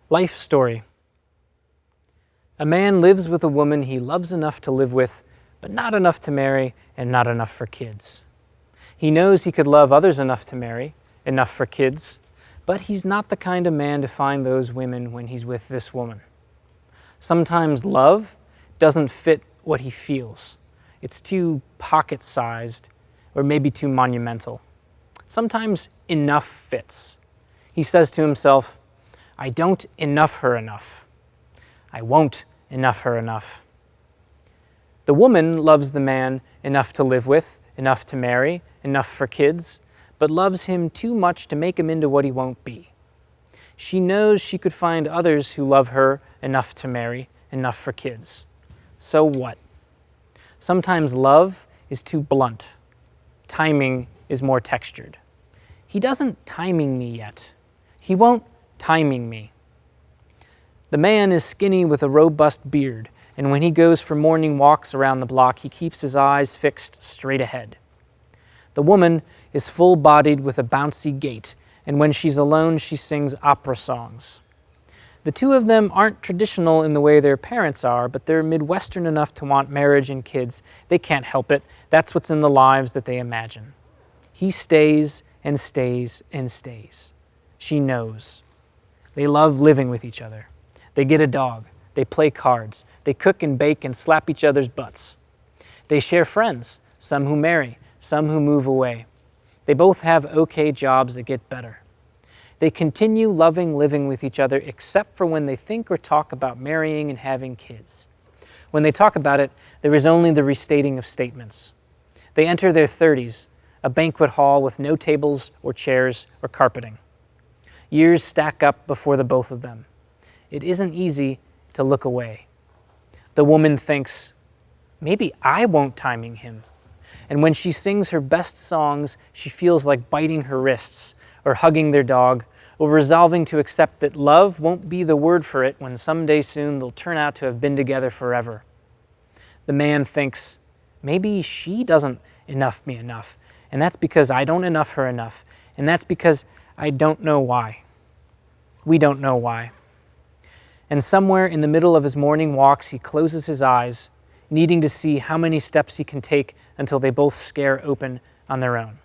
Life story. A man lives with a woman he loves enough to live with, but not enough to marry and not enough for kids. He knows he could love others enough to marry, enough for kids, but he's not the kind of man to find those women when he's with this woman. Sometimes love doesn't fit what he feels. It's too pocket-sized or maybe too monumental. Sometimes enough fits. He says to himself, I don't enough her enough. I won't enough her enough. The woman loves the man enough to live with, enough to marry, enough for kids, but loves him too much to make him into what he won't be. She knows she could find others who love her enough to marry, enough for kids. So what? Sometimes love is too blunt. Timing is more textured. He doesn't timing me yet. He won't timing me. The man is skinny with a robust beard, and when he goes for morning walks around the block, he keeps his eyes fixed straight ahead. The woman is full-bodied with a bouncy gait, and when she's alone, she sings opera songs. The two of them aren't traditional in the way their parents are, but they're Midwestern enough to want marriage and kids. They can't help it. That's what's in the lives that they imagine. He stays and stays and stays. She knows. They love living with each other. They get a dog. They play cards. They cook and bake and slap each other's butts. They share friends, some who marry, some who move away. They both have okay jobs that get better. They continue loving living with each other except for when they think or talk about marrying and having kids. When they talk about it, there is only the restating of statements. They enter their 30s, a banquet hall with no tables or chairs or carpeting. Years stack up before the both of them. It isn't easy to look away. The woman thinks, maybe I won't timing him. And when she sings her best songs, she feels like biting her wrists or hugging their dog or resolving to accept that love won't be the word for it when someday soon they'll turn out to have been together forever. The man thinks, maybe she doesn't enough me enough, and that's because I don't enough her enough, and that's because I don't know why. We don't know why. And somewhere in the middle of his morning walks, he closes his eyes, needing to see how many steps he can take until they both scare open on their own.